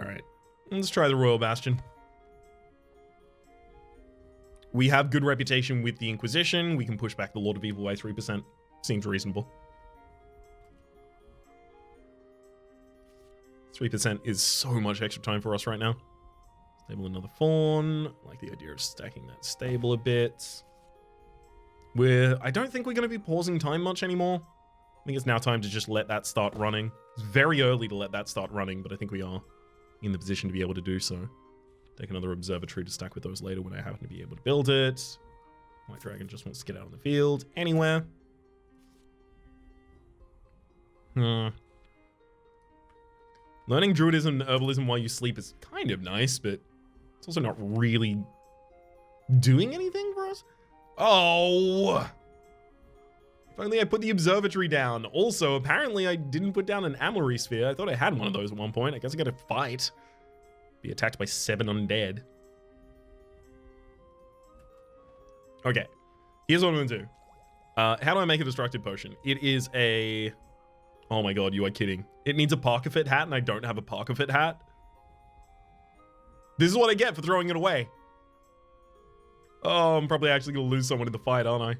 Alright. Let's try the Royal Bastion. We have good reputation with the Inquisition. We can push back the Lord of Evil by 3%. Seems reasonable. 3% is so much extra time for us right now. Stable another Fawn. I like the idea of stacking that stable a bit. I don't think we're going to be pausing time much anymore. I think it's now time to just let that start running. It's very early to let that start running, but I think we are in the position to be able to do so. Take another observatory to stack with those later when I happen to be able to build it. White Dragon just wants to get out on the field. Anywhere. Learning Druidism and Herbalism while you sleep is kind of nice, but it's also not really doing anything for us. Oh! If only I put the observatory down. Also, apparently I didn't put down an Amalry Sphere. I thought I had one of those at one point. I guess I gotta fight. Be attacked by 7 undead. Okay. Here's what I'm gonna do. How do I make a destructive potion? It is a... Oh my god, you are kidding. It needs a Parker Fit hat, and I don't have a Parker Fit hat. This is what I get for throwing it away. Oh, I'm probably actually gonna lose someone in the fight, aren't I?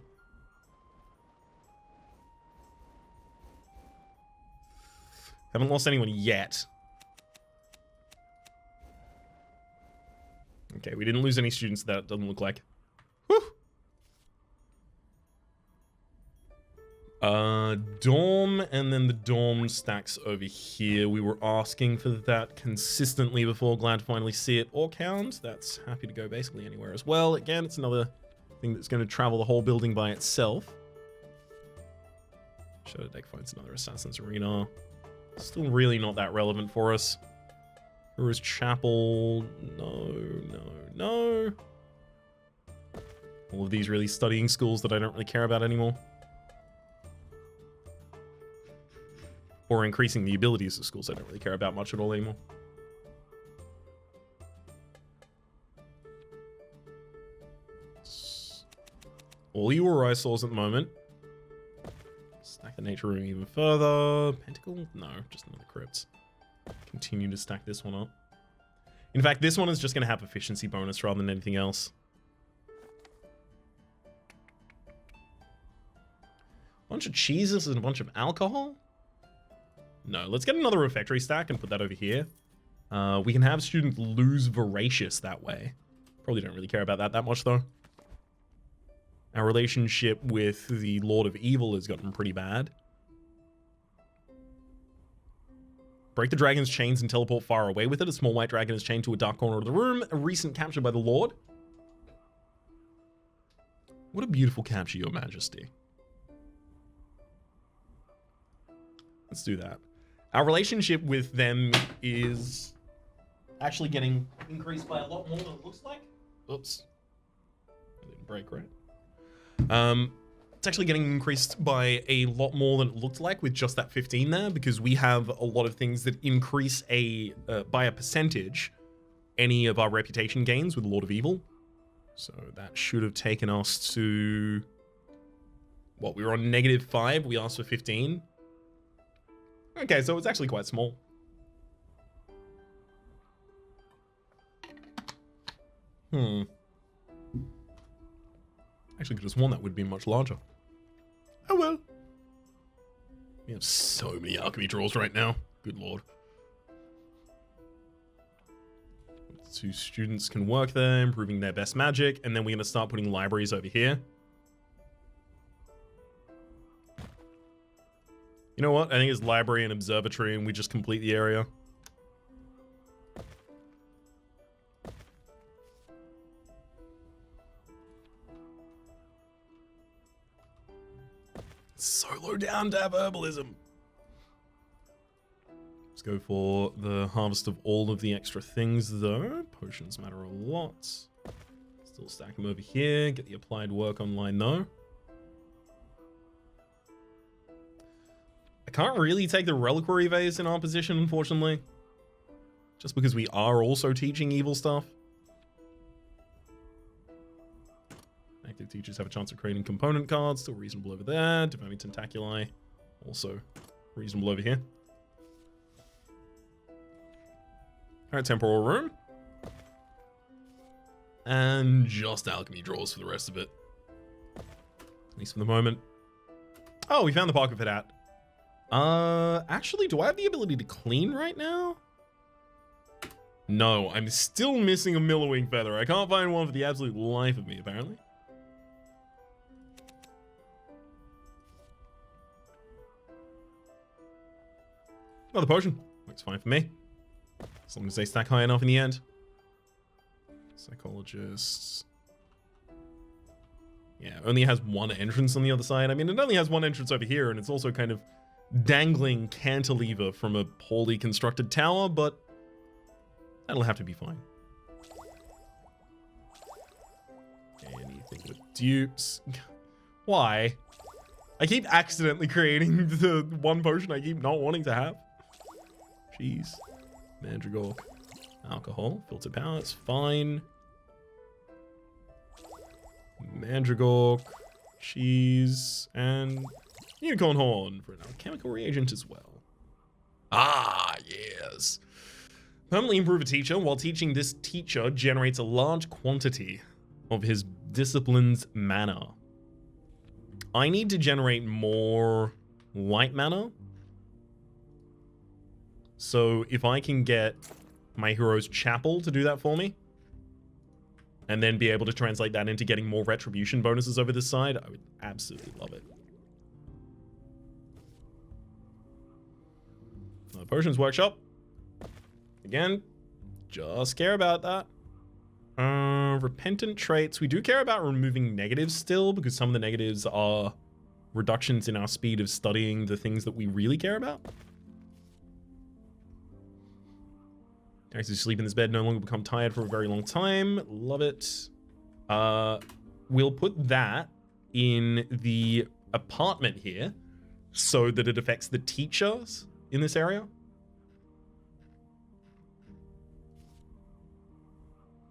Haven't lost anyone yet. Okay, we didn't lose any students, that doesn't look like. Whew. Dorm, and then the dorm stacks over here. We were asking for that consistently before. Glad to finally see it. Orc Hound, that's happy to go basically anywhere as well. Again, it's another thing that's going to travel the whole building by itself. Shadow Deck finds another Assassin's Arena. Still really not that relevant for us. Heroes Chapel. No. All of these really studying schools that I don't really care about anymore. Or increasing the abilities of schools I don't really care about much at all anymore. All you were eyesores at the moment. Stack the nature room even further. Pentacle? No, just another crypts. Continue to stack this one up. In fact, this one is just going to have efficiency bonus rather than anything else. Bunch of cheeses and a bunch of alcohol? No, let's get another refectory stack and put that over here. We can have students lose Voracious that way. Probably don't really care about that much, though. Our relationship with the Lord of Evil has gotten pretty bad. Break the dragon's chains and teleport far away with it. A small white dragon is chained to a dark corner of the room. A recent capture by the Lord. What a beautiful capture, Your Majesty. Let's do that. Our relationship with them is actually getting increased by a lot more than it looks like. Oops. I didn't break, right? It's actually getting increased by a lot more than it looked like with just that 15 there, because we have a lot of things that increase by a percentage any of our reputation gains with Lord of Evil. So that should have taken us to... What, we were on -5, we asked for 15. Okay, so it's actually quite small. Actually, could have sworn that would be much larger. Oh well. We have so many alchemy draws right now. Good lord. 2 students can work there, improving their best magic, and then we're going to start putting libraries over here. You know what? I think it's library and observatory, and we just complete the area. It's so low down to have herbalism. Let's go for the harvest of all of the extra things, though. Potions matter a lot. Still stack them over here. Get the applied work online, though. I can't really take the reliquary vase in our position, unfortunately. Just because we are also teaching evil stuff. Active teachers have a chance of creating component cards. Still reasonable over there. Devoting Tentaculi. Also reasonable over here. Alright, temporal room. And just alchemy drawers for the rest of it. At least for the moment. Oh, we found the pocket for that. Actually, do I have the ability to clean right now? No, I'm still missing a millowing feather. I can't find one for the absolute life of me, apparently. Another potion. Works fine for me. As long as they stack high enough in the end. Psychologists. Yeah, only has one entrance on the other side. I mean, it only has one entrance over here, and it's also kind of dangling cantilever from a poorly constructed tower, but that'll have to be fine. Anything with dupes. Why? I keep accidentally creating the one potion I keep not wanting to have. Jeez. Mandragora. Alcohol. Filter power. It's fine. Mandragora. Cheese. And unicorn horn for an alchemical reagent as well. Ah, yes. Permanently improve a teacher. While teaching, this teacher generates a large quantity of his discipline's mana. I need to generate more light mana. So if I can get my hero's chapel to do that for me, and then be able to translate that into getting more retribution bonuses over this side, I would absolutely love it. Potions workshop. Again, just care about that. Repentant traits. We do care about removing negatives still, because some of the negatives are reductions in our speed of studying the things that we really care about. Guys who sleep in this bed no longer become tired for a very long time. Love it. We'll put that in the apartment here so that it affects the teachers in this area.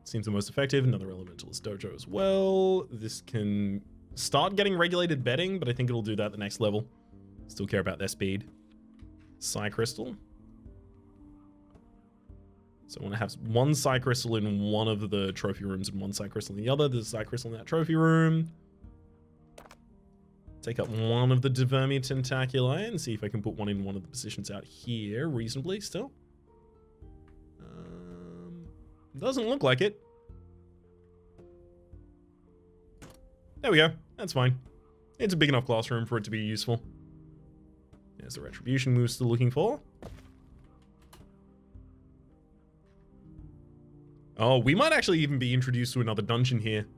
Seems the most effective. Another elementalist dojo as well. This can start getting regulated bedding, but I think it'll do that at the next level. Still care about their speed. Psi crystal. So I want to have one psi crystal in one of the trophy rooms and one psi crystal in the other. There's a psi crystal in that trophy room. Take up one of the Divermi Tentaculi and see if I can put one in one of the positions out here reasonably still. Doesn't look like it. There we go. That's fine. It's a big enough classroom for it to be useful. There's the retribution we were still looking for. Oh, we might actually even be introduced to another dungeon here.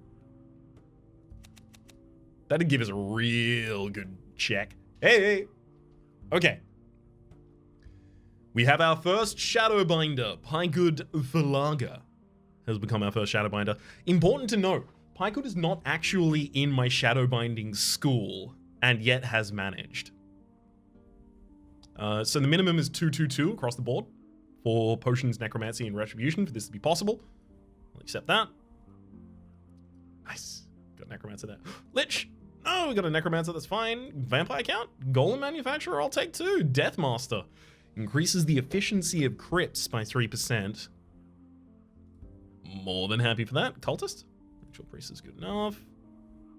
That'd give us a real good check. Hey! Okay. We have our first Shadowbinder. Pygood Valaga has become our first Shadowbinder. Important to note, Pygood is not actually in my Shadowbinding school, and yet has managed. So the minimum is 222 across the board for potions, necromancy, and retribution for this to be possible. I'll accept that. Nice. Got necromancer there. Lich! No, we got a necromancer, that's fine. Vampire count? Golem manufacturer, I'll take two. Deathmaster. Increases the efficiency of crits by 3%. More than happy for that. Cultist? Ritual priest is good enough.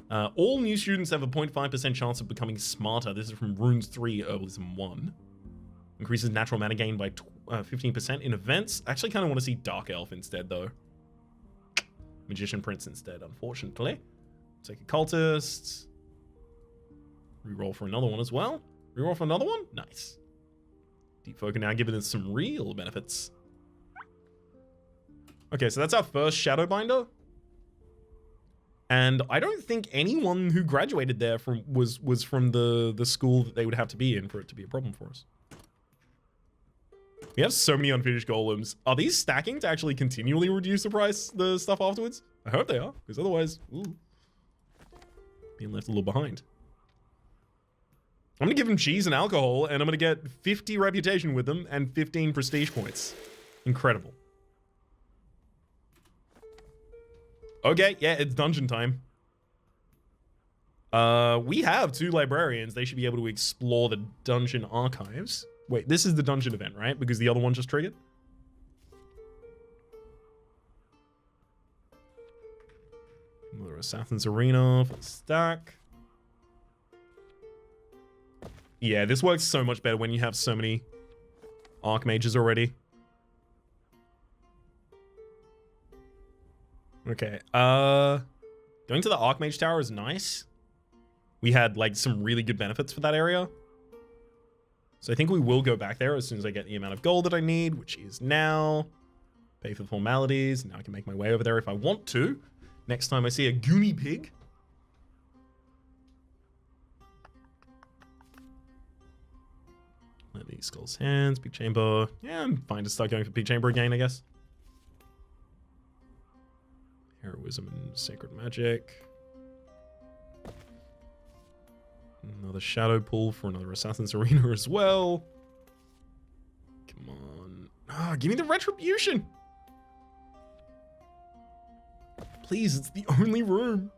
All new students have a 0.5% chance of becoming smarter. This is from Runes 3, Herbalism 1. Increases natural mana gain by 15% in events. I actually kind of want to see Dark Elf instead, though. Magician Prince instead, unfortunately. Take a cultist. Reroll for another one as well. Reroll for another one? Nice. Deep Folk are now giving us some real benefits. Okay, so that's our first Shadowbinder. And I don't think anyone who graduated there was from the school that they would have to be in for it to be a problem for us. We have so many unfinished golems. Are these stacking to actually continually reduce the stuff afterwards? I hope they are, because otherwise, ooh, being left a little behind. I'm gonna give them cheese and alcohol, and I'm gonna get 50 reputation with them and 15 prestige points. Incredible. Okay, yeah, it's dungeon time. We have 2 librarians. They should be able to explore the dungeon archives. Wait, this is the dungeon event, right? Because the other one just triggered? Another Assassin's Arena for the stack. Yeah, this works so much better when you have so many Archmages already. Okay, going to the Archmage Tower is nice. We had, like, some really good benefits for that area. So I think we will go back there as soon as I get the amount of gold that I need, which is now. Pay for the formalities. Now I can make my way over there if I want to. Next time I see a Goomy Pig. Let these Skull's Hands, Big Chamber. Yeah, I'm fine to start going for Big Chamber again, I guess. Heroism and Sacred Magic. Another Shadow Pool for another Assassin's Arena as well. Come on. Ah, give me the Retribution. Please, it's the only room.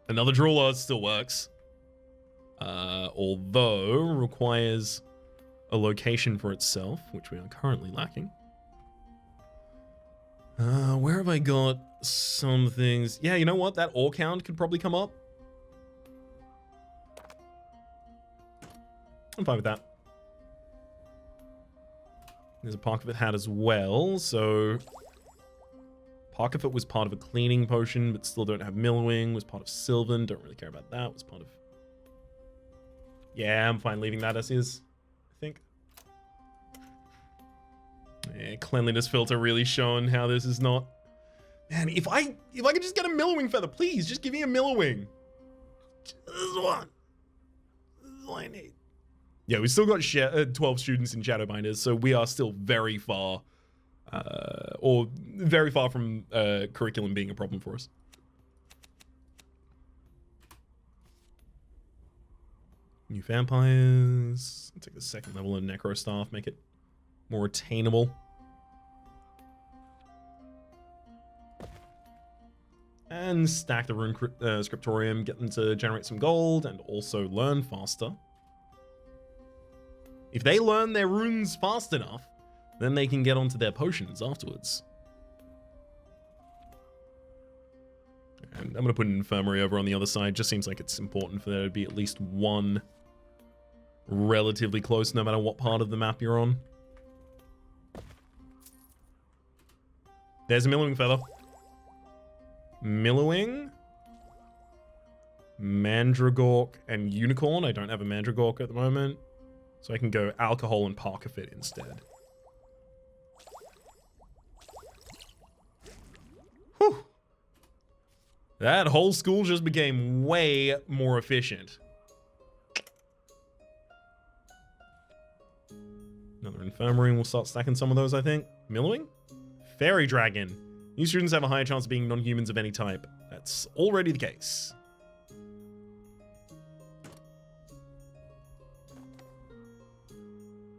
Another Drooler still works. Although requires a location for itself, which we are currently lacking. Where have I got some things? Yeah, you know what? That Ore Count could probably come up. I'm fine with that. There's a Parkfoot hat as well, so... Parkfoot was part of a cleaning potion, but still don't have Millwing. Was part of Sylvan, don't really care about that. Was part of... Yeah, I'm fine leaving that as is, I think. Yeah, cleanliness filter really showing how this is not... Man, if I could just get a Millwing feather, please, just give me a Millwing. Just one. This is all I need. Yeah, we still got 12 students in Shadowbinders, so we are still very far, from curriculum being a problem for us. New vampires. I'll take the second level of Necro Staff, make it more attainable. And stack the Rune Scriptorium, get them to generate some gold, and also learn faster. If they learn their runes fast enough, then they can get onto their potions afterwards. And I'm going to put an infirmary over on the other side. Just seems like it's important for there to be at least one relatively close, no matter what part of the map you're on. There's a Millowing Feather. Millowing, Mandragork, and Unicorn. I don't have a Mandragork at the moment. So I can go Alcohol and Parkfoot instead. Whew. That whole school just became way more efficient. Another infirmary, and we'll start stacking some of those, I think. Millowing? Fairy Dragon. New students have a higher chance of being non-humans of any type. That's already the case.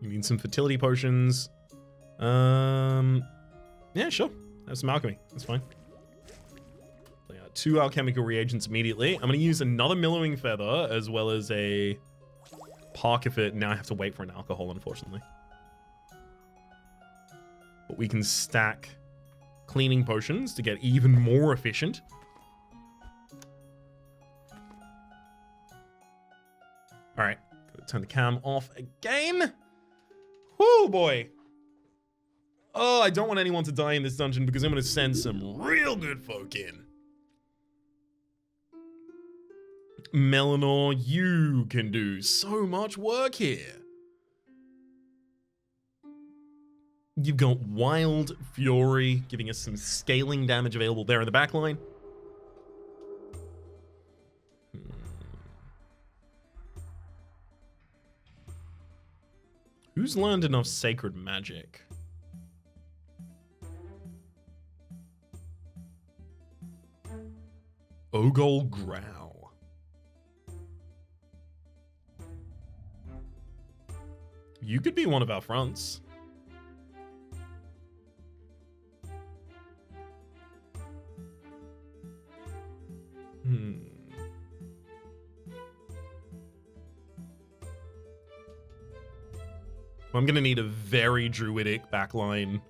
You need some fertility potions. Yeah, sure. Have some alchemy. That's fine. Play out 2 alchemical reagents immediately. I'm going to use another Millowing Feather as well as a Parkfoot. Now I have to wait for an alcohol, unfortunately. But we can stack cleaning potions to get even more efficient. All right. Gotta turn the cam off again. Oh boy. Oh, I don't want anyone to die in this dungeon because I'm going to send some real good folk in. Melanor, you can do so much work here. You've got Wild Fury, giving us some scaling damage available there in the backline. Who's learned enough Sacred Magic? Ogol Grow. You could be one of our fronts. I'm going to need a very druidic backline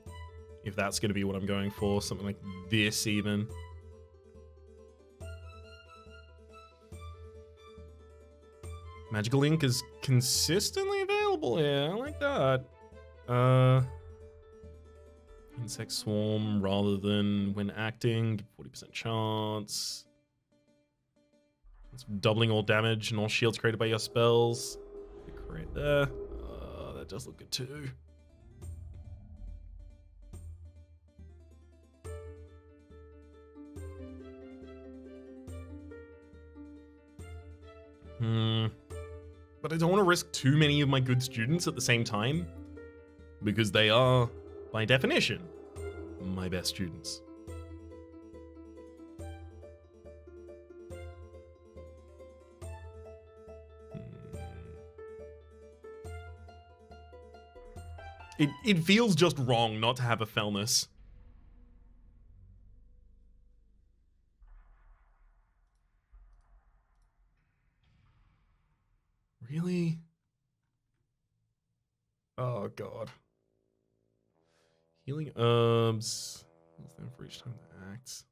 if that's going to be what I'm going for. Something like this, even. Magical ink is consistently available here. I like that. Insect swarm rather than when acting. 40% chance. It's doubling all damage and all shields created by your spells. Right there. That does look good too. But I don't want to risk too many of my good students at the same time, because they are, by definition, my best students. It feels just wrong not to have a Felness. Really? Oh god. Healing herbs. What's them for each time that acts?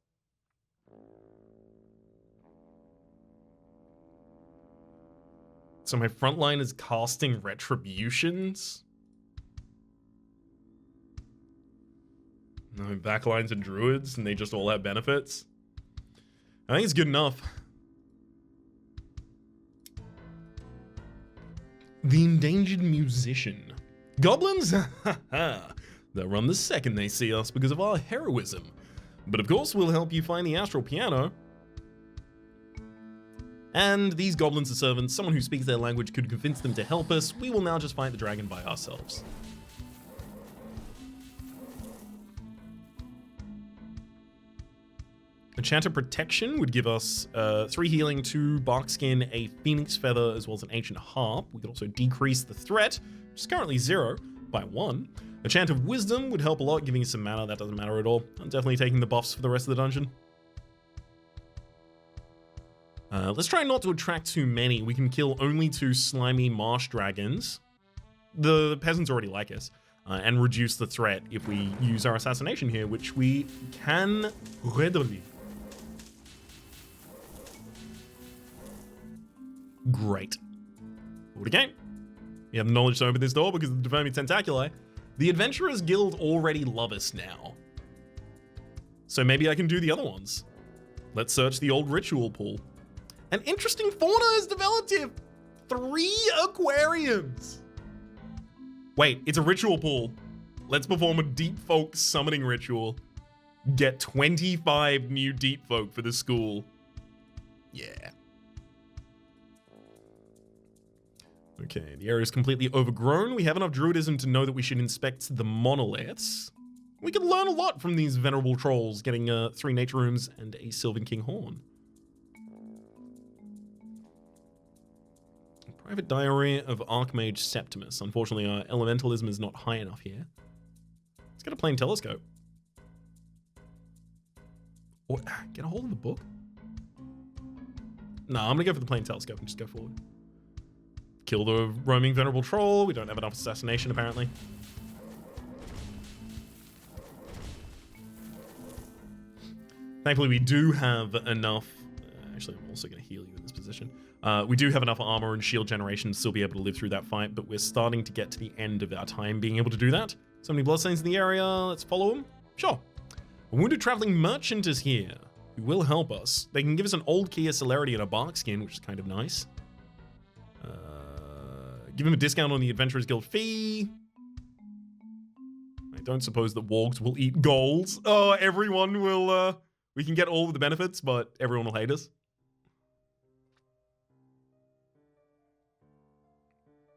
So my front line is casting retributions. No, backlines are druids and they just all have benefits. I think it's good enough. The endangered musician. Goblins? They'll run the second they see us because of our heroism. But of course, we'll help you find the astral piano. And these goblins are servants. Someone who speaks their language could convince them to help us. We will now just fight the dragon by ourselves. Enchanter Protection would give us 3 healing, 2 bark skin, a phoenix feather, as well as an ancient harp. We could also decrease the threat, which is currently 0, by 1. A Chant of Wisdom would help a lot, giving us some mana. That doesn't matter at all. I'm definitely taking the buffs for the rest of the dungeon. Let's try not to attract too many. We can kill only 2 slimy marsh dragons. The peasants already like us. And reduce the threat if we use our assassination here, which we can readily. Great. What a game. We have knowledge to open this door because of the Devermi Tentaculi. The Adventurers Guild already love us now. So maybe I can do the other ones. Let's search the old ritual pool. An interesting fauna has developed here. 3 aquariums. Wait, it's a ritual pool. Let's perform a deep folk summoning ritual. Get 25 new deep folk for the school. Yeah. Okay, the area is completely overgrown. We have enough druidism to know that we should inspect the monoliths. We can learn a lot from these venerable trolls, getting 3 nature rooms and a Sylvan King horn. Private Diary of Archmage Septimus. Unfortunately, our elementalism is not high enough here. Let's get a plain telescope. Or get a hold of the book? No, I'm gonna go for the plain telescope and just go forward. Kill the roaming venerable troll. We don't have enough assassination, apparently. Thankfully, we do have enough. Actually, I'm also going to heal you in this position. We do have enough armor and shield generation to still be able to live through that fight, but we're starting to get to the end of our time being able to do that. So many bloodstains in the area. Let's follow them. Sure. A wounded traveling merchant is here, who will help us. They can give us an old key of celerity and a bark skin, which is kind of nice. Give him a discount on the Adventurers Guild fee. I don't suppose that wargs will eat golds. Oh, everyone will, we can get all of the benefits, but everyone will hate us.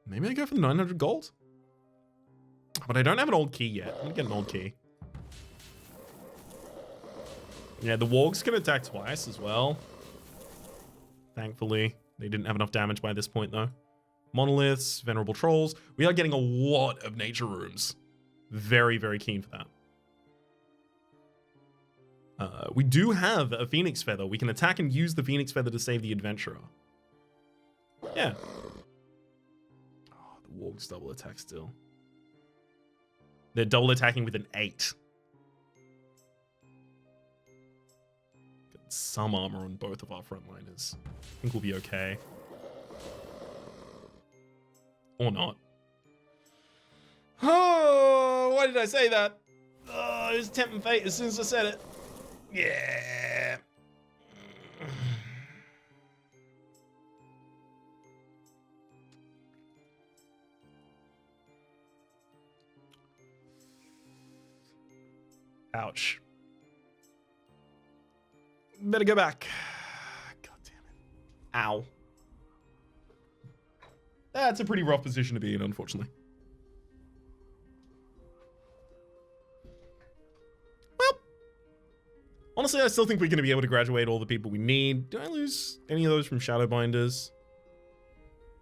Maybe I go for the 900 gold? But I don't have an old key yet. I'm gonna get an old key. Yeah, the wargs can attack twice as well. Thankfully, they didn't have enough damage by this point, though. Monoliths, venerable trolls. We are getting a lot of nature rooms. Very, very keen for that. We do have a phoenix feather. We can attack and use the phoenix feather to save the adventurer. Yeah. Oh, the wargs double attack still. They're double attacking with an 8. Got some armor on both of our frontliners. I think we'll be okay. Or not. Oh, why did I say that? Oh, it was tempting fate as soon as I said it. Yeah. Ouch. Better go back. God damn it. Ow. That's a pretty rough position to be in, unfortunately. Well, honestly, I still think we're going to be able to graduate all the people we need. Did I lose any of those from Shadowbinders?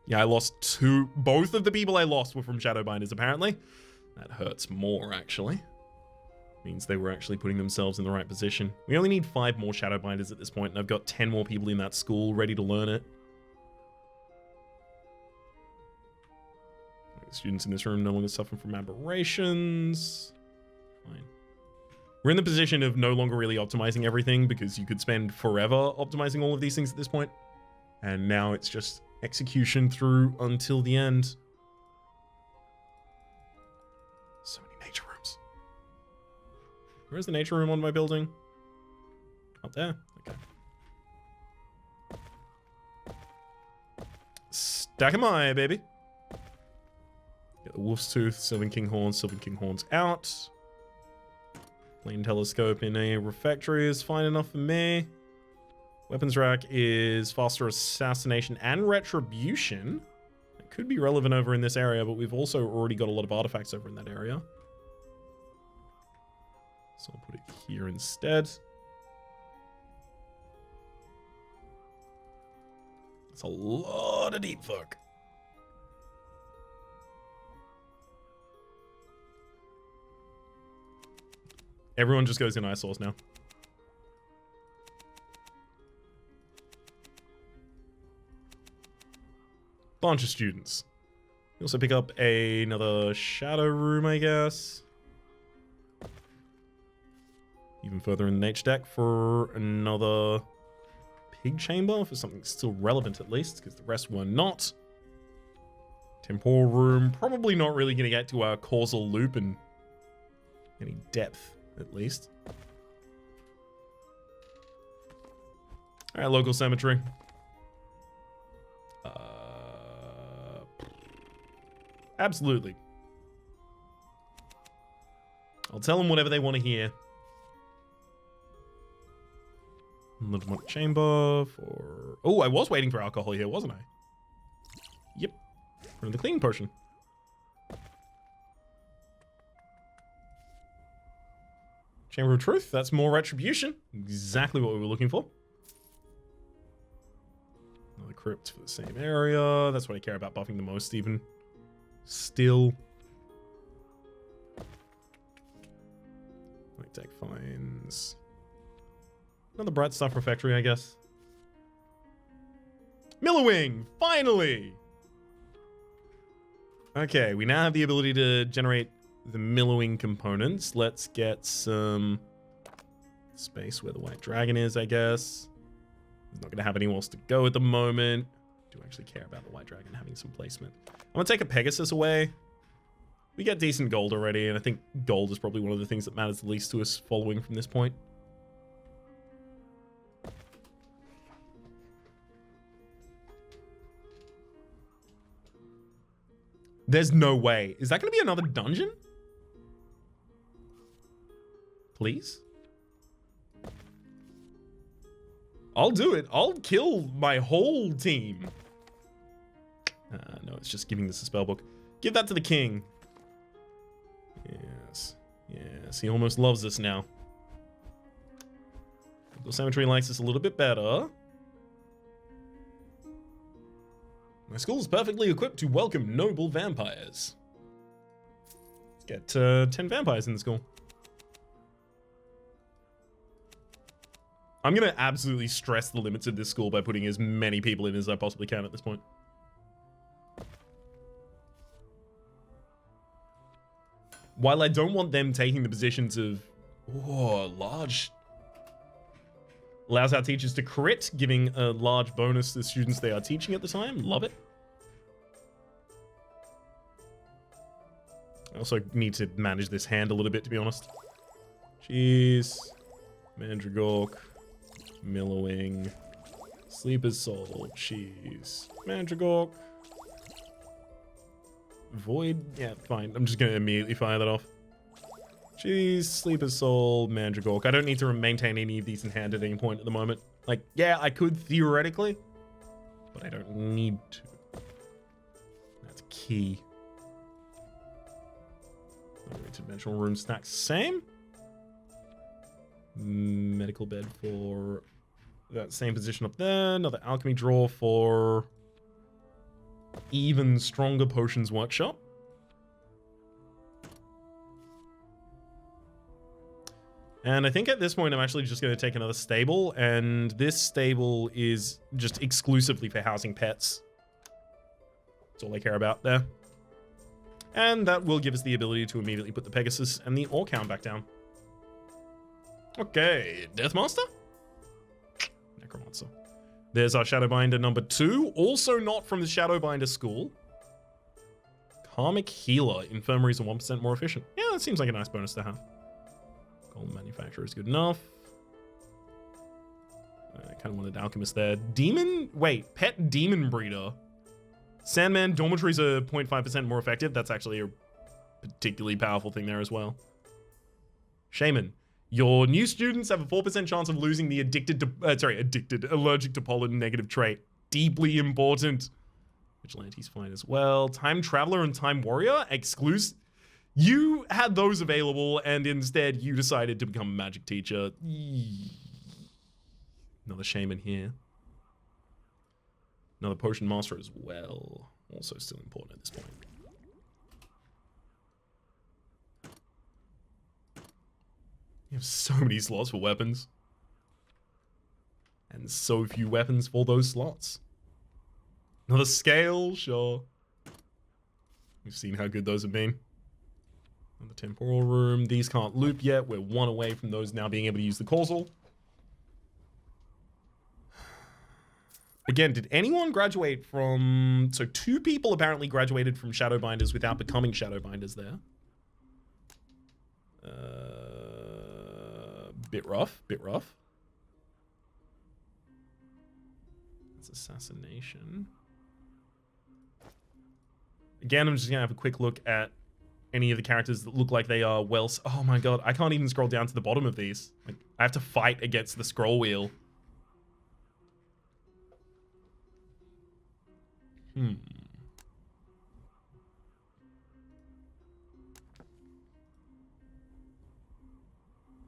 Yeah, I lost both of the people I lost were from Shadowbinders, apparently. That hurts more, actually. Means they were actually putting themselves in the right position. We only need 5 more Shadowbinders at this point, and I've got 10 more people in that school ready to learn it. Students in this room no longer suffering from aberrations. Fine. We're in the position of no longer really optimizing everything because you could spend forever optimizing all of these things at this point. And now it's just execution through until the end. So many nature rooms. Where's the nature room on my building? Up there? Okay. Stack 'em high, baby. Get the Wolf's Tooth, Sylvan Kinghorns out. Plane telescope in a refectory is fine enough for me. Weapons rack is faster assassination and retribution. It could be relevant over in this area, but we've also already got a lot of artifacts over in that area. So I'll put it here instead. That's a lot of deep fuck. Everyone just goes in eyesores now. Bunch of students. We also pick up another shadow room, I guess. Even further in the nature deck for another pig chamber, for something still relevant at least, because the rest were not. Temporal room, probably not really going to get to our causal loop in any depth. At least. Alright, local cemetery. Absolutely. I'll tell them whatever they want to hear. Little more chamber for... Oh, I was waiting for alcohol here, wasn't I? Yep. For the cleaning potion. Chamber of Truth, that's more retribution. Exactly what we were looking for. Another crypt for the same area. That's what I care about buffing the most, even. Still. Light deck finds. Another bright stuff refectory, I guess. Millowing! Finally! Okay, we now have the ability to generate the millowing components. Let's get some space where the white dragon is, I guess. He's not going to have anywhere else to go at the moment. Do actually care about the white dragon having some placement. I'm going to take a Pegasus away. We get decent gold already, and I think gold is probably one of the things that matters the least to us following from this point. There's no way. Is that going to be another dungeon? Please? I'll do it. I'll kill my whole team. No, it's just giving this a spell book. Give that to the king. Yes. Yes, he almost loves us now. The cemetery likes us a little bit better. My school is perfectly equipped to welcome noble vampires. Let's get 10 vampires in the school. I'm going to absolutely stress the limits of this school by putting as many people in as I possibly can at this point. While I don't want them taking the positions of, large. Allows our teachers to crit, giving a large bonus to the students they are teaching at the time. Love it. I also need to manage this hand a little bit, to be honest. Jeez. Mandragork. Millowing. Sleeper's Soul. Jeez. Mandragork. Void. Yeah, fine. I'm just going to immediately fire that off. Jeez. Sleeper's Soul. Mandragork. I don't need to maintain any of these in hand at any point at the moment. Like, yeah, I could theoretically, but I don't need to. That's key. Dimensional rune stack, same. Medical bed for that same position up there. Another alchemy drawer for even stronger potions workshop. And I think at this point I'm actually just going to take another stable, and this stable is just exclusively for housing pets. That's all I care about there. And that will give us the ability to immediately put the Pegasus and the Orchound back down. Okay, Deathmaster? Necromancer. There's our Shadowbinder number 2. Also not from the Shadowbinder school. Karmic Healer. Infirmaries are 1% more efficient. Yeah, that seems like a nice bonus to have. Gold Manufacturer is good enough. I kind of wanted Alchemist there. Demon? Wait, Pet Demon Breeder. Sandman dormitories are 0.5% more effective. That's actually a particularly powerful thing there as well. Shaman. Your new students have a 4% chance of losing the allergic to pollen negative trait. Deeply important. Vigilante's fine as well. Time Traveler and Time Warrior, exclusive. You had those available, and instead you decided to become a magic teacher. Another Shaman here. Another Potion Master as well. Also still important at this point. You have so many slots for weapons. And so few weapons for those slots. Another Scale, sure. We've seen how good those have been. Another Temporal Room. These can't loop yet. We're one away from those now being able to use the Causal. Again, did anyone graduate from... So 2 people apparently graduated from Shadowbinders without becoming Shadowbinders there. Bit rough, bit rough. That's Assassination. Again, I'm just going to have a quick look at any of the characters that look like they are well... Oh my god, I can't even scroll down to the bottom of these. Like, I have to fight against the scroll wheel.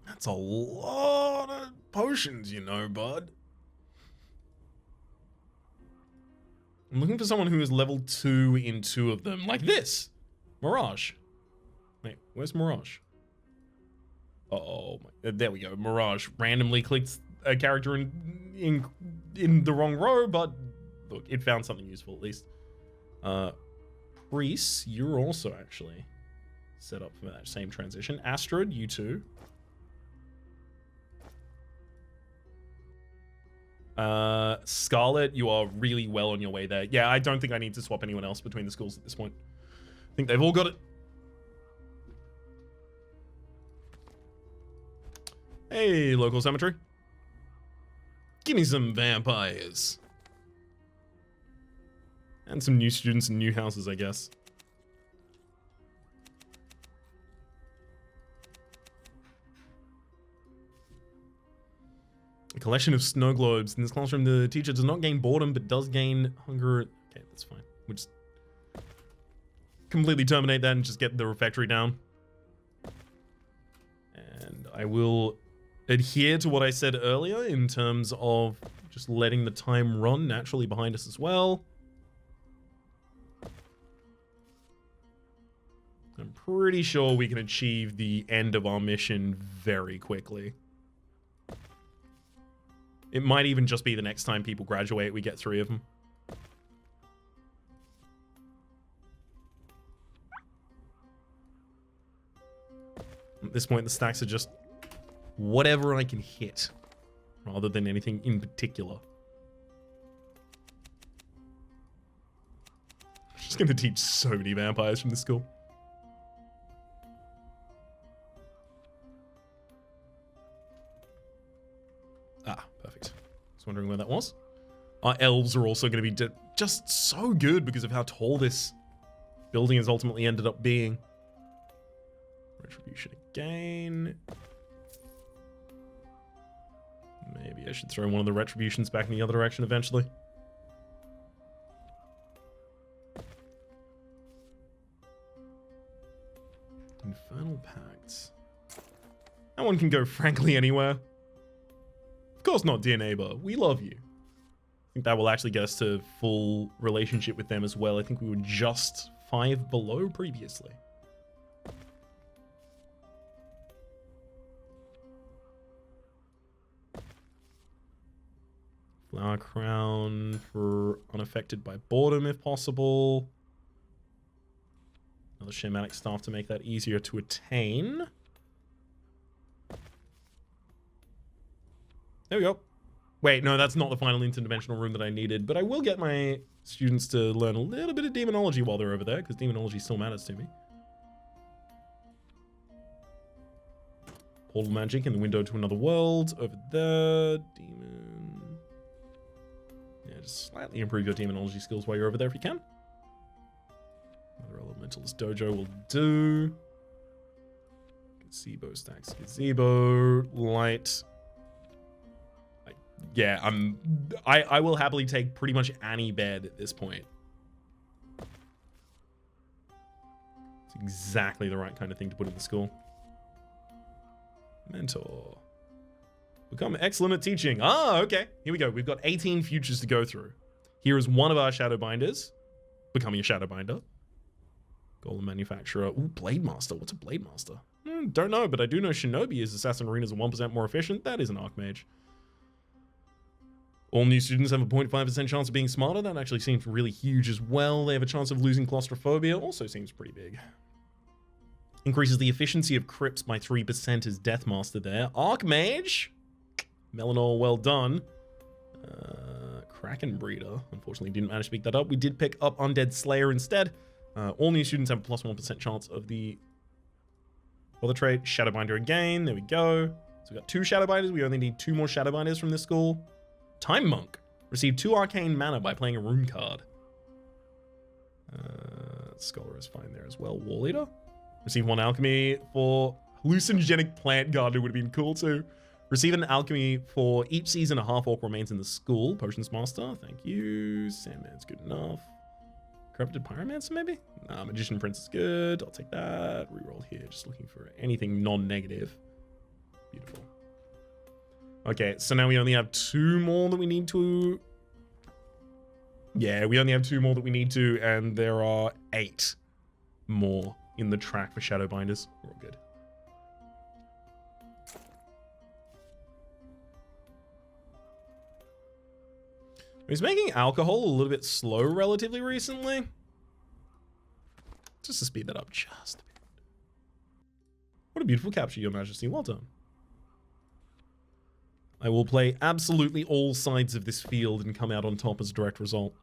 That's a lot of potions, you know, bud. I'm looking for someone who is level 2 in 2 of them, like this. Mirage. Wait, where's Mirage? Uh-oh. There we go. Mirage randomly clicked a character in the wrong row, but look, it found something useful at least. Priest, you're also actually set up for that same transition. Astrid, you too. Scarlet, you are really well on your way there. Yeah, I don't think I need to swap anyone else between the schools at this point. I think they've all got it. Hey, local cemetery. Give me some vampires. And some new students and new houses, I guess. A collection of snow globes. In this classroom, the teacher does not gain boredom, but does gain hunger. Okay, that's fine. We'll just completely terminate that and just get the refectory down. And I will adhere to what I said earlier in terms of just letting the time run naturally behind us as well. I'm pretty sure we can achieve the end of our mission very quickly. It might even just be the next time people graduate, we get 3 of them. At this point, the stacks are just whatever I can hit, rather than anything in particular. I'm just going to teach so many vampires from this school. was wondering where that was. Our elves are also going to be just so good because of how tall this building has ultimately ended up being. Retribution again. Maybe I should throw one of the retributions back in the other direction eventually. Infernal Pacts. That one can go frankly anywhere. Of course not, dear neighbor. We love you. I think that will actually get us to full relationship with them as well. I think we were just 5 below previously. Flower Crown for unaffected by boredom if possible. Another Shamanic Staff to make that easier to attain. There we go. Wait, no, that's not the final interdimensional room that I needed, but I will get my students to learn a little bit of demonology while they're over there, because demonology still matters to me. Portal magic in the window to another world. Over there. Demon. Yeah, just slightly improve your demonology skills while you're over there if you can. Another elementalist dojo will do. Gazebo stacks. Gazebo. Light. Yeah, I will happily take pretty much any bed at this point. It's exactly the right kind of thing to put in the school. Mentor. Become excellent at teaching. Ah, okay. Here we go. We've got 18 futures to go through. Here is one of our Shadowbinders. Becoming a Shadowbinder. Golem Manufacturer. Ooh, Blade Master. What's a Blade Master? Don't know, but I do know Shinobi is Assassin Arenas are 1% more efficient. That is an Archmage. All new students have a 0.5% chance of being smarter. That actually seems really huge as well. They have a chance of losing claustrophobia. Also seems pretty big. Increases the efficiency of crypts by 3% as Deathmaster there. Archmage. Melanor, well done. Kraken Breeder. Unfortunately, didn't manage to pick that up. We did pick up Undead Slayer instead. All new students have a plus 1% chance of the other trait. Shadowbinder again. There we go. So we got 2 Shadowbinders. We only need 2 more Shadowbinders from this school. Time Monk. Receive 2 arcane mana by playing a rune card. Scholar is fine there as well. Wall Eater. Receive 1 alchemy for hallucinogenic plant gardener would have been cool too. Receive an alchemy for each season a half-orc remains in the school. Potions Master. Thank you. Sandman's good enough. Corrupted Pyromancer maybe? Nah, Magician Prince is good. I'll take that. Reroll here. Just looking for anything non-negative. Beautiful. Okay, so now we only have 2 more that we need to... Yeah, we only have 2 more that we need to, and there are 8 more in the track for Shadowbinders. We're all good. He's making alcohol a little bit slow relatively recently. Just to speed that up just a bit. What a beautiful capture, Your Majesty. Well done. I will play absolutely all sides of this field and come out on top as a direct result.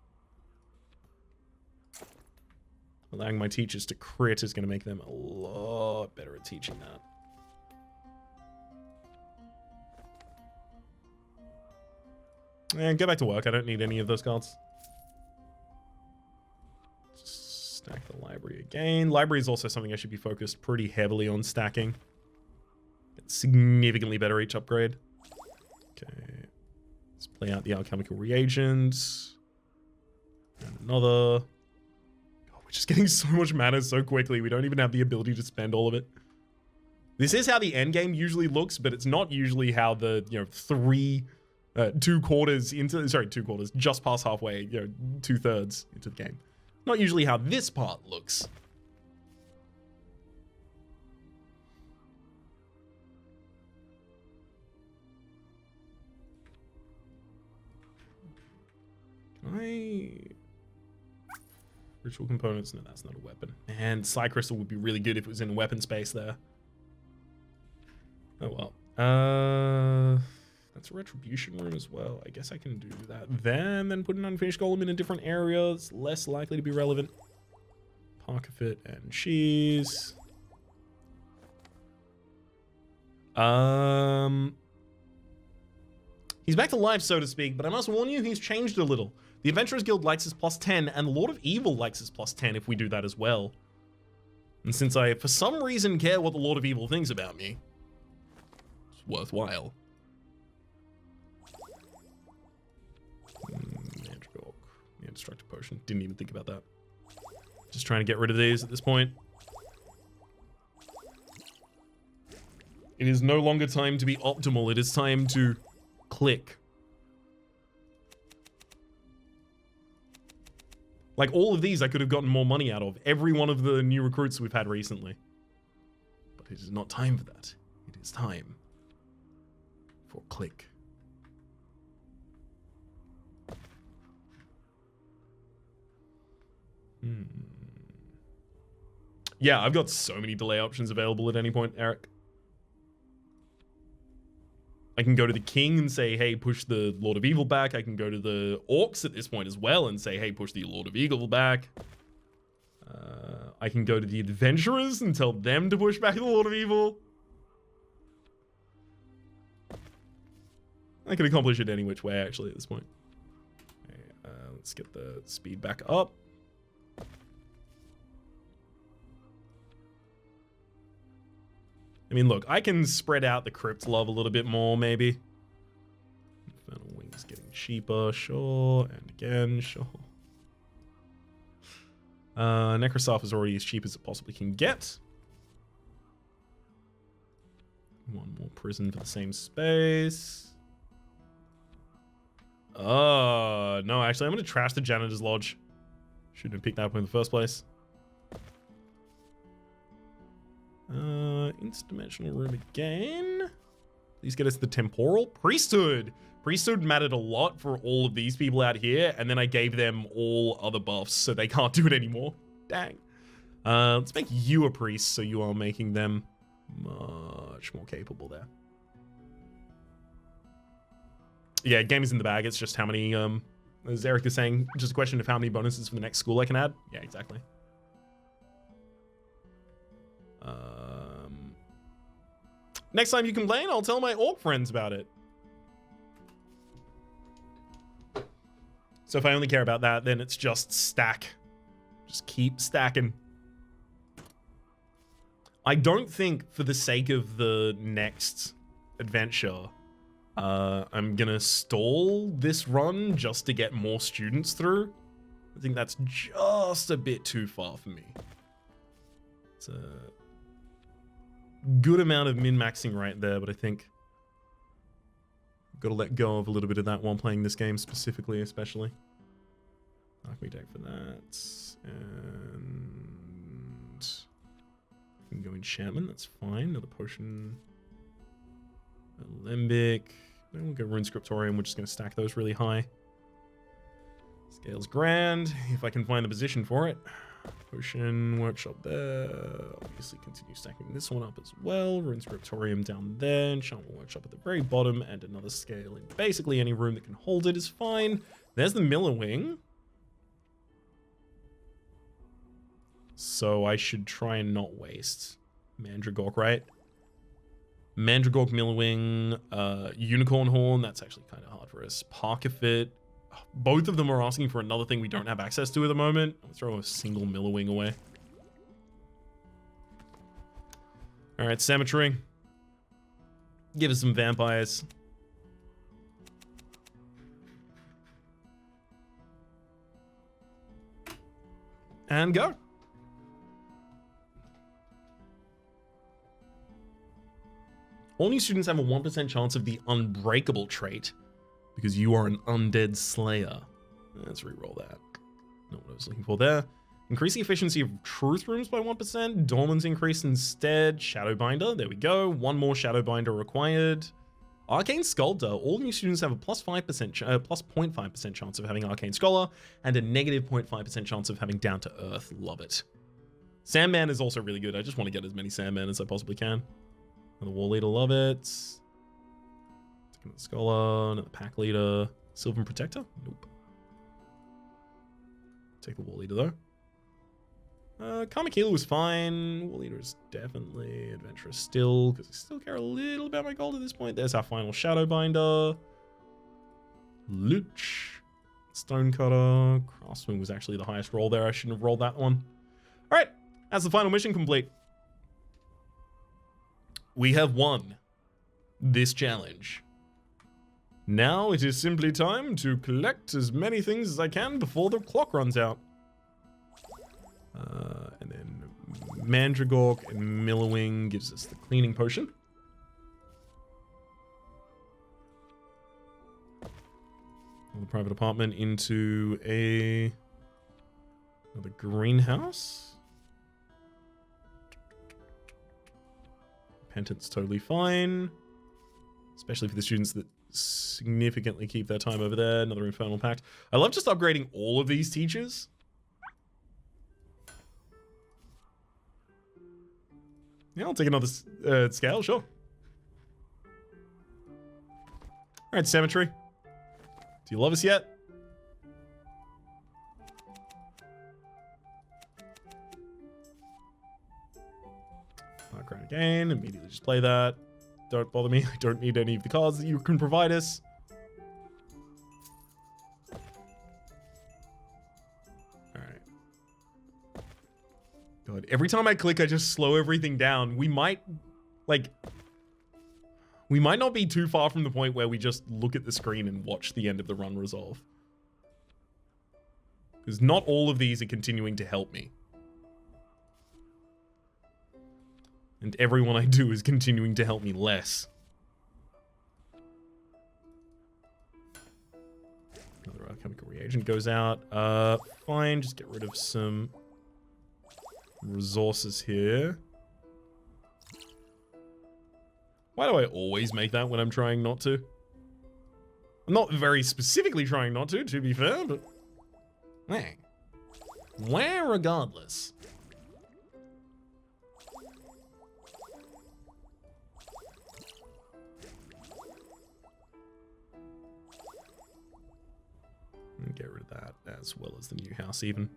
Allowing my teachers to crit is going to make them a lot better at teaching that. And go back to work. I don't need any of those cards. Just stack the library again. Library is also something I should be focused pretty heavily on stacking. It's significantly better each upgrade. Okay. Let's play out the alchemical reagents. And another. God, we're just getting so much mana so quickly. We don't even have the ability to spend all of it. This is how the end game usually looks, but it's not usually how the, 2 quarters into, sorry, 2 quarters, just past halfway, 2/3 into the game. Not usually how this part looks. Ritual components? No, that's not a weapon. And Psy Crystal would be really good if it was in weapon space there. Oh well. That's a retribution room as well. I guess I can do that then put an unfinished golem in a different area. It's less likely to be relevant. Parkerfit and cheese. He's back to life, so to speak, but I must warn you, he's changed a little. The Adventurers Guild likes his +10, and the Lord of Evil likes his +10 if we do that as well. And since I, for some reason, care what the Lord of Evil thinks about me, it's worthwhile. Mandragora. Yeah, Destructive Potion. Didn't even think about that. Just trying to get rid of these at this point. It is no longer time to be optimal. It is time to click. Like, all of these I could have gotten more money out of. Every one of the new recruits we've had recently. But it is not time for that. It is time for click. Yeah, I've got so many delay options available at any point, Eric. I can go to the king and say, hey, push the Lord of Evil back. I can go to the orcs at this point as well and say, hey, push the Lord of Evil back. I can go to the adventurers and tell them to push back the Lord of Evil. I can accomplish it any which way, actually, at this point. Okay, let's get the speed back up. I mean, look, I can spread out the crypt love a little bit more, maybe. Infernal Wings getting cheaper, sure. And again, sure. Necrosoph is already as cheap as it possibly can get. One more prison for the same space. No, actually, I'm going to trash the Janitor's Lodge. Shouldn't have picked that up in the first place. Interdimensional room again. Please get us the temporal priesthood. Priesthood mattered a lot for all of these people out here, and then I gave them all other buffs, so they can't do it anymore. Dang. Let's make you a priest, so you are making them much more capable there. Yeah, game is in the bag. It's just how many, as Eric is saying, just a question of how many bonuses for the next school I can add. Yeah, exactly. Next time you complain, I'll tell my orc friends about it. So if I only care about that, then it's just stack. Just keep stacking. I don't think, for the sake of the next adventure, I'm gonna stall this run just to get more students through. I think that's just a bit too far for me. It's a good amount of min-maxing right there, but I think I've got to let go of a little bit of that while playing this game specifically, especially. Alchemy deck for that. And I can go enchantment, that's fine. Another potion. Alembic. Then we'll go Rune Scriptorium, we're just going to stack those really high. Scale's grand, if I can find the position for it. Potion workshop there. Obviously continue stacking this one up as well. Rune Scriptorium down there. Enchantment workshop at the very bottom, and another scale in basically any room that can hold it is fine. There's the Miller Wing. So I should try and not waste Mandragork, right? Mandragork, Miller Wing, Unicorn Horn. That's actually kind of hard for us. Parkafit. Both of them are asking for another thing we don't have access to at the moment. I'll throw a single Miller Wing away. All right, Cemetery. Give us some vampires. And go. All new students have a 1% chance of the Unbreakable trait, because you are an undead slayer. Let's reroll that. Not what I was looking for there. Increase the efficiency of truth rooms by 1%. Dormant's increase instead. Shadowbinder, there we go. One more Shadowbinder required. Arcane Sculptor. All new students have a plus 0.5% chance of having Arcane Scholar, and a negative 0.5% chance of having Down to Earth. Love it. Sandman is also really good. I just want to get as many Sandman as I possibly can. Another War Leader, love it. Another Scholar, another Pack Leader. Sylvan Protector? Nope. Take the War Leader though. Karmic Healer was fine. War Leader is definitely Adventurous still, because I still care a little about my gold at this point. There's our final Shadowbinder. Lich. Stonecutter. Craftsman was actually the highest roll there. I shouldn't have rolled that one. All right, that's the final mission complete. We have won this challenge. Now it is simply time to collect as many things as I can before the clock runs out. And then Mandragork and Millowing gives us the cleaning potion. Another private apartment into another greenhouse. Repentance totally fine. Especially for the students that significantly keep their time over there. Another Infernal Pact. I love just upgrading all of these teachers. Yeah, I'll take another scale, sure. Alright, Cemetery. Do you love us yet? Background again. Immediately just play that. Don't bother me. I don't need any of the cards that you can provide us. Alright. God, every time I click, I just slow everything down. We might not be too far from the point where we just look at the screen and watch the end of the run resolve. Because not all of these are continuing to help me. And everyone I do is continuing to help me less. Another alchemical reagent goes out. Fine, just get rid of some resources here. Why do I always make that when I'm trying not to? I'm not very specifically trying not to be fair, but... Hey. Where regardless. Get rid of that, as well as the new house even.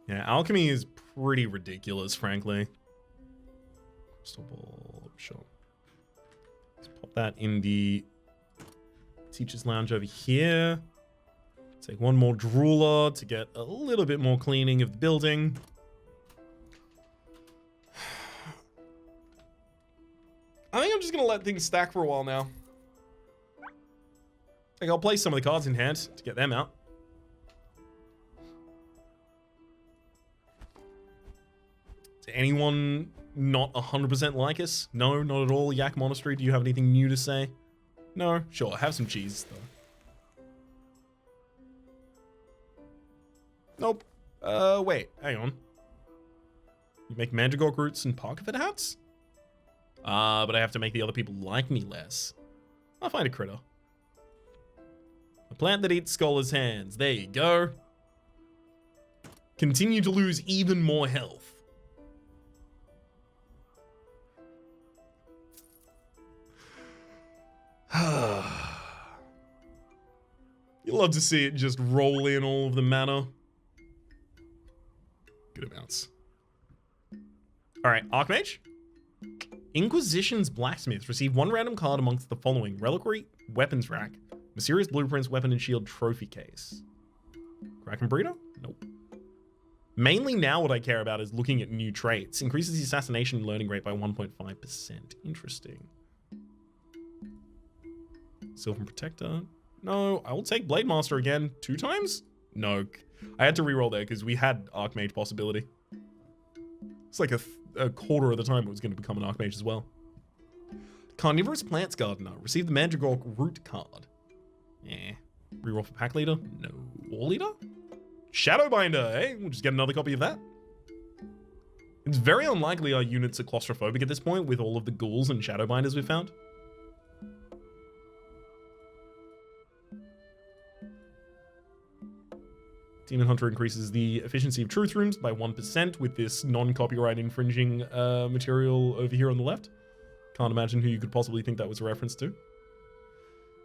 Yeah, alchemy is pretty ridiculous, frankly. Crystal ball, sure. Let's pop that in the teacher's lounge over here. Take one more drooler to get a little bit more cleaning of the building. I think I'm just gonna let things stack for a while now. Like, I'll play some of the cards in hand to get them out. Does anyone not 100% like us? No, not at all. Yak Monastery, do you have anything new to say? No? Sure, have some cheese, though. Nope. Wait, hang on. You make Mandragork roots and Parkford hats? But I have to make the other people like me less. I'll find a critter. A plant that eats scholars' hands. There you go. Continue to lose even more health. You love to see it just roll in all of the mana. Good amounts. Alright, Archmage. Inquisition's Blacksmith. Receive one random card amongst the following: Reliquary, Weapons Rack, Mysterious Blueprints, Weapon and Shield Trophy Case. Kraken Breeder? Nope. Mainly now what I care about is looking at new traits. Increases the assassination learning rate by 1.5%. Interesting. Sylvan Protector? No, I will take Blade Master again. 2 times? No. I had to reroll there because we had Archmage possibility. It's like a quarter of the time it was going to become an Archmage as well. Carnivorous Plants Gardener. Receive the Mandragork Root card. Yeah. Reroll for Pack Leader? No. War Leader? Shadowbinder, eh? We'll just get another copy of that. It's very unlikely our units are claustrophobic at this point with all of the ghouls and Shadowbinders we've found. Demon Hunter increases the efficiency of truth rooms by 1% with this non-copyright infringing material over here on the left. Can't imagine who you could possibly think that was a reference to.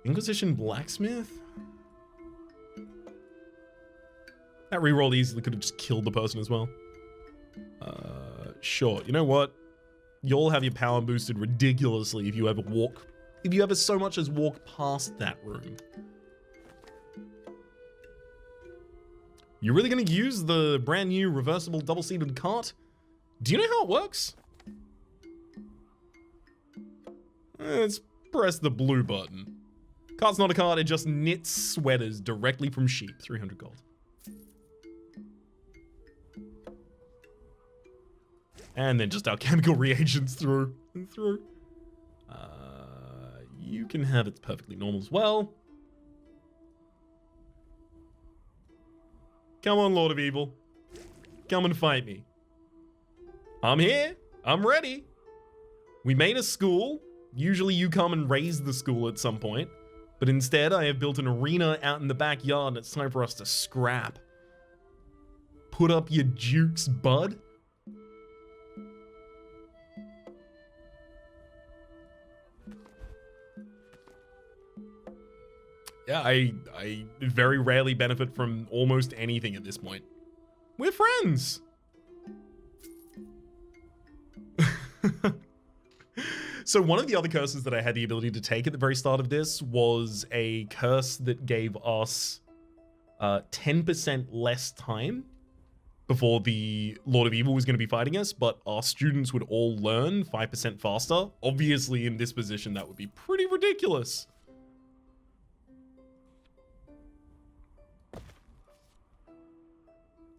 Inquisition Blacksmith? That reroll easily could have just killed the person as well. Sure, you know what? You'll have your power boosted ridiculously if you ever so much as walk past that room. You're really gonna use the brand new reversible double-seated cart? Do you know how it works? Let's press the blue button. Cart's not a cart, it just knits sweaters directly from sheep. 300 gold. And then just alchemical reagents through and through. You can have it perfectly normal as well. Come on, Lord of Evil. Come and fight me. I'm here. I'm ready. We made a school. Usually you come and raise the school at some point. But instead, I have built an arena out in the backyard and it's time for us to scrap. Put up your jukes, bud. Yeah, I very rarely benefit from almost anything at this point. We're friends. So one of the other curses that I had the ability to take at the very start of this was a curse that gave us 10% less time before the Lord of Evil was going to be fighting us, but our students would all learn 5% faster. Obviously, in this position, that would be pretty ridiculous.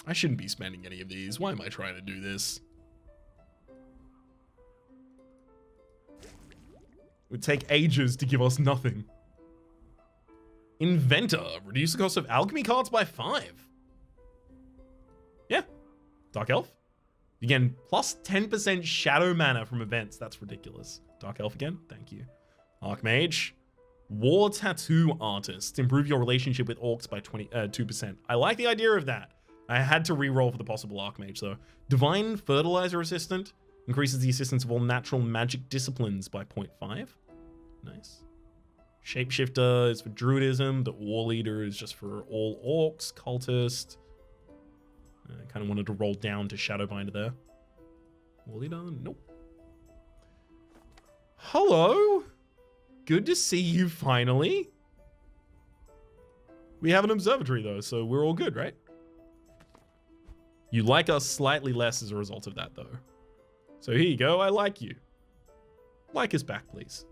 I shouldn't be spending any of these. Why am I trying to do this? It would take ages to give us nothing. Inventor. Reduce the cost of alchemy cards by 5. Yeah. Dark Elf. Again, plus 10% shadow mana from events. That's ridiculous. Dark Elf again. Thank you. Archmage. War Tattoo Artist. Improve your relationship with orcs by 2%. I like the idea of that. I had to re-roll for the possible Archmage, though. Divine Fertilizer Assistant increases the assistance of all natural magic disciplines by 0.5. Nice. Shapeshifter is for Druidism. The War Leader is just for all orcs. Cultist. I kind of wanted to roll down to Shadowbinder there. War Leader? Nope. Hello? Good to see you finally. We have an observatory, though, so we're all good, right? You like us slightly less as a result of that, though. So here you go. I like you. Like us back, please.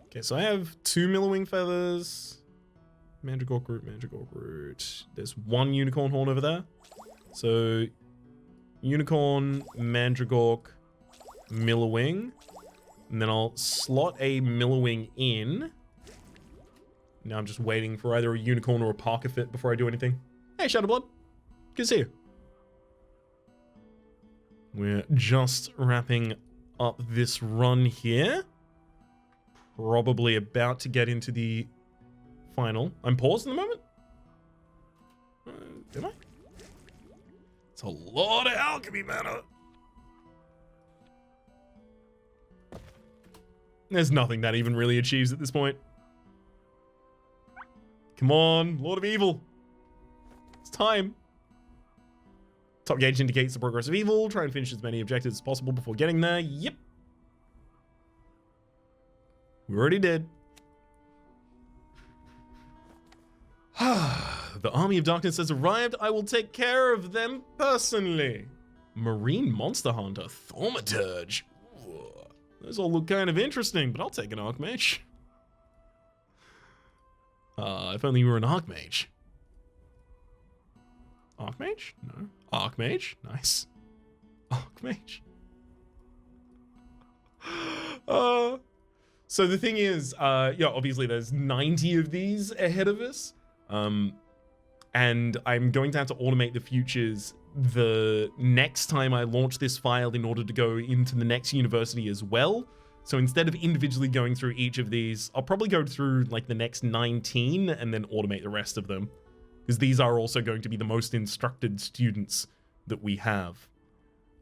Okay, so I have 2 Millowing Feathers. Mandragork Root, Mandragork Root. There's 1 Unicorn Horn over there. So, Unicorn, Mandragork, Millowing. And then I'll slot a Millowing in. Now I'm just waiting for either a Unicorn or a Parker Fit before I do anything. Hey, Shadowblood. Good to see you. We're just wrapping up this run here. Probably about to get into the final. I'm paused in the moment? Am I? It's a lot of alchemy mana. There's nothing that even really achieves at this point. Come on, Lord of Evil. It's time. Top gauge indicates the progress of evil. Try and finish as many objectives as possible before getting there. Yep. We already did. The army of darkness has arrived. I will take care of them personally. Marine monster hunter, Thaumaturge. Those all look kind of interesting, but I'll take an Archmage. If only you were an Archmage. Archmage? No. Archmage? Nice. Archmage. So the thing is, yeah, obviously there's 90 of these ahead of us. And I'm going to have to automate the futures the next time I launch this file in order to go into the next university as well. So instead of individually going through each of these, I'll probably go through like the next 19 and then automate the rest of them. Because these are also going to be the most instructed students that we have.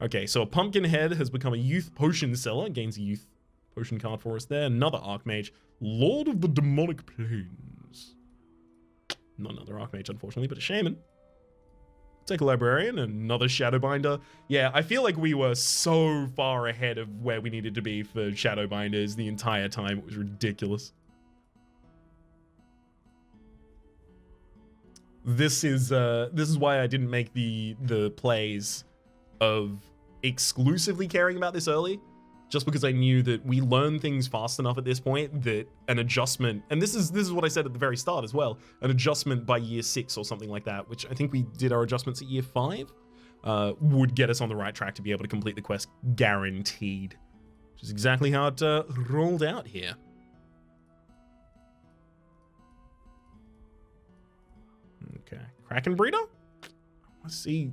Okay, so a Pumpkinhead has become a youth potion seller, gains a youth potion card for us there. Another Archmage, Lord of the Demonic Plains. Not another Archmage, unfortunately, but a Shaman. Take a Librarian, another Shadowbinder. Yeah, I feel like we were so far ahead of where we needed to be for Shadowbinders the entire time. It was ridiculous. This is why I didn't make the plays of exclusively caring about this early, just because I knew that we learn things fast enough at this point that an adjustment, and this is what I said at the very start as well, an adjustment by year 6 or something like that, which I think we did our adjustments at year 5, would get us on the right track to be able to complete the quest guaranteed, which is exactly how it rolled out here. Okay, Kraken Breeder? Let's see.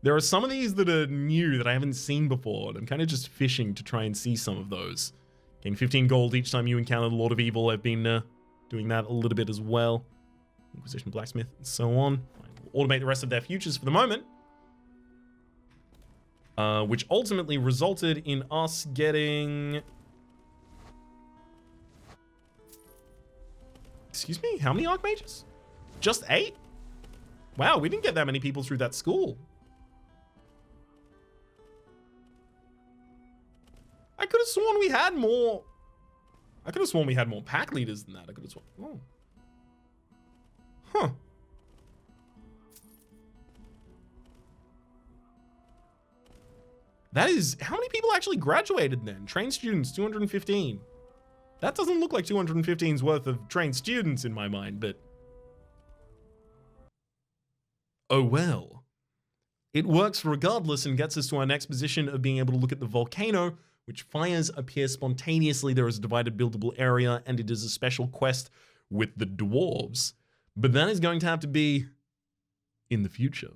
There are some of these that are new that I haven't seen before, and I'm kind of just fishing to try and see some of those. Gain 15 gold each time you encounter the Lord of Evil. I've been doing that a little bit as well. Inquisition Blacksmith, and so on. We'll automate the rest of their futures for the moment. Which ultimately resulted in us getting... Excuse me? How many Archmages? Just 8? Wow, we didn't get that many people through that school. I could have sworn we had more. I could have sworn we had more pack leaders than that. I could have sworn. Oh. Huh. That is, how many people actually graduated then? Trained students, 215. That doesn't look like 215's worth of trained students in my mind, but... Oh well. It works regardless and gets us to our next position of being able to look at the volcano, which fires appear spontaneously. There is a divided buildable area, and it is a special quest with the dwarves. But that is going to have to be in the future.